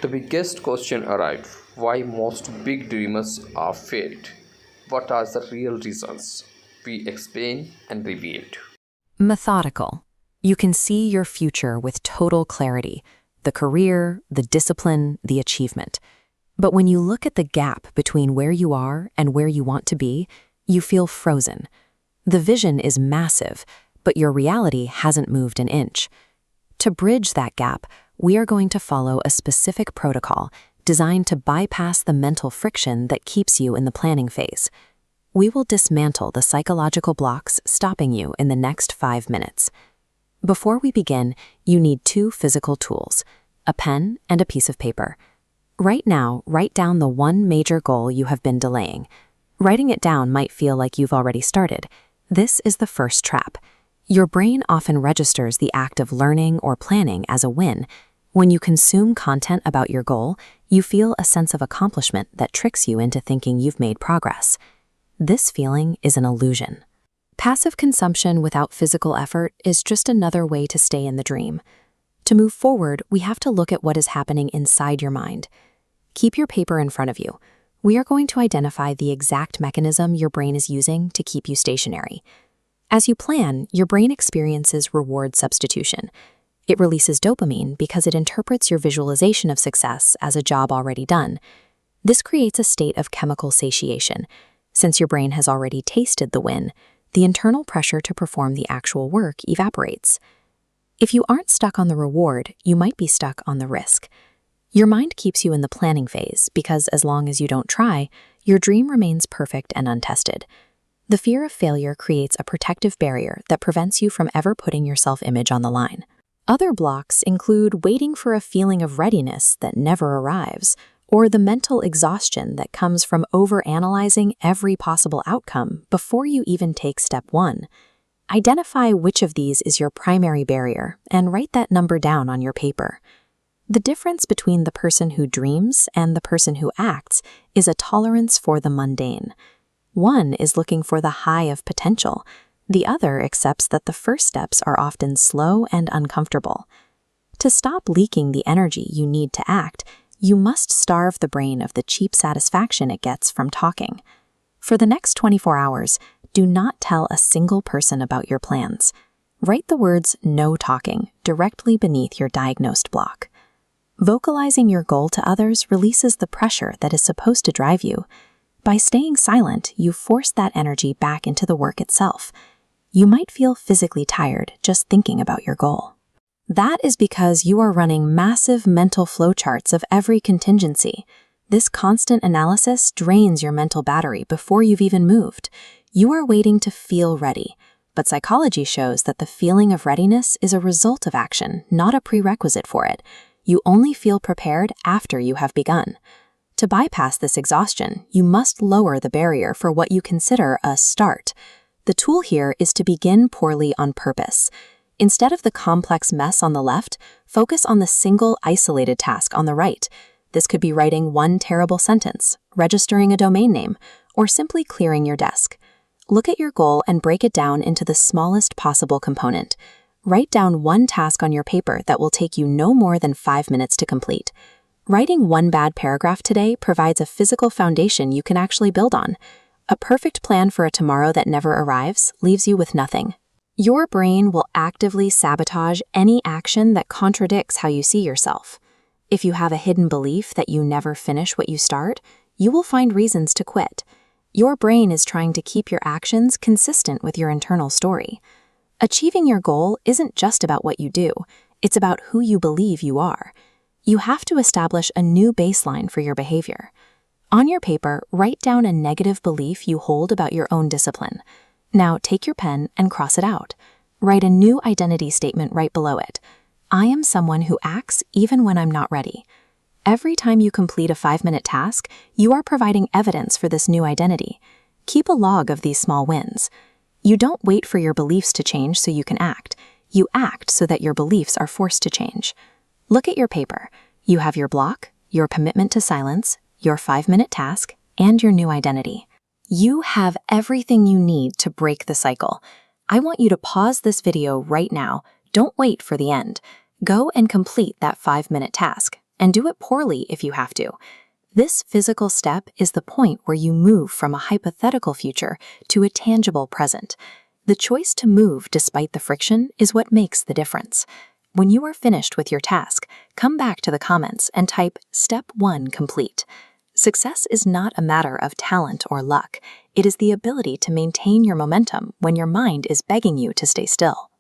The biggest question arrived: why most big dreamers are failed? What are the real reasons? We explain and reveal. Methodical. You can see your future with total clarity, the career, the discipline, the achievement. But when you look at the gap between where you are and where you want to be, you feel frozen. The vision is massive, but your reality hasn't moved an inch. To bridge that gap, we are going to follow a specific protocol designed to bypass the mental friction that keeps you in the planning phase. We will dismantle the psychological blocks stopping you in the next 5 minutes. Before we begin, you need 2 physical tools, a pen and a piece of paper. Right now, write down the one major goal you have been delaying. Writing it down might feel like you've already started. This is the first trap. Your brain often registers the act of learning or planning as a win. When you consume content about your goal, you feel a sense of accomplishment that tricks you into thinking you've made progress. This feeling is an illusion. Passive consumption without physical effort is just another way to stay in the dream. To move forward, we have to look at what is happening inside your mind. Keep your paper in front of you. We are going to identify the exact mechanism your brain is using to keep you stationary. As you plan, your brain experiences reward substitution. It releases dopamine because it interprets your visualization of success as a job already done. This creates a state of chemical satiation. Since your brain has already tasted the win, the internal pressure to perform the actual work evaporates. If you aren't stuck on the reward, you might be stuck on the risk. Your mind keeps you in the planning phase because as long as you don't try, your dream remains perfect and untested. The fear of failure creates a protective barrier that prevents you from ever putting your self-image on the line. Other blocks include waiting for a feeling of readiness that never arrives, or the mental exhaustion that comes from overanalyzing every possible outcome before you even take step 1. Identify which of these is your primary barrier and write that number down on your paper. The difference between the person who dreams and the person who acts is a tolerance for the mundane. One is looking for the high of potential. The other accepts that the first steps are often slow and uncomfortable. To stop leaking the energy you need to act, you must starve the brain of the cheap satisfaction it gets from talking. For the next 24 hours, do not tell a single person about your plans. Write the words "no talking" directly beneath your diagnosed block. Vocalizing your goal to others releases the pressure that is supposed to drive you. By staying silent, you force that energy back into the work itself. You might feel physically tired just thinking about your goal. That is because you are running massive mental flowcharts of every contingency. This constant analysis drains your mental battery before you've even moved. You are waiting to feel ready, but psychology shows that the feeling of readiness is a result of action, not a prerequisite for it. You only feel prepared after you have begun. To bypass this exhaustion, you must lower the barrier for what you consider a start. The tool here is to begin poorly on purpose. Instead of the complex mess on the left, focus on the single isolated task on the right. This could be writing one terrible sentence, registering a domain name, or simply clearing your desk. Look at your goal and break it down into the smallest possible component. Write down one task on your paper that will take you no more than 5 minutes to complete. Writing one bad paragraph today provides a physical foundation you can actually build on. A perfect plan for a tomorrow that never arrives leaves you with nothing. Your brain will actively sabotage any action that contradicts how you see yourself. If you have a hidden belief that you never finish what you start, you will find reasons to quit. Your brain is trying to keep your actions consistent with your internal story. Achieving your goal isn't just about what you do, it's about who you believe you are. You have to establish a new baseline for your behavior. On your paper, write down a negative belief you hold about your own discipline. Now take your pen and cross it out. Write a new identity statement right below it. I am someone who acts even when I'm not ready. Every time you complete a 5-minute task, you are providing evidence for this new identity. Keep a log of these small wins. You don't wait for your beliefs to change so you can act. You act so that your beliefs are forced to change. Look at your paper. You have your block, your commitment to silence, your 5-minute task, and your new identity. You have everything you need to break the cycle. I want you to pause this video right now. Don't wait for the end. Go and complete that 5-minute task. and do it poorly if you have to. This physical step is the point where you move from a hypothetical future to a tangible present. The choice to move despite the friction is what makes the difference. When you are finished with your task, come back to the comments and type Step 1 complete. Success is not a matter of talent or luck. It is the ability to maintain your momentum when your mind is begging you to stay still.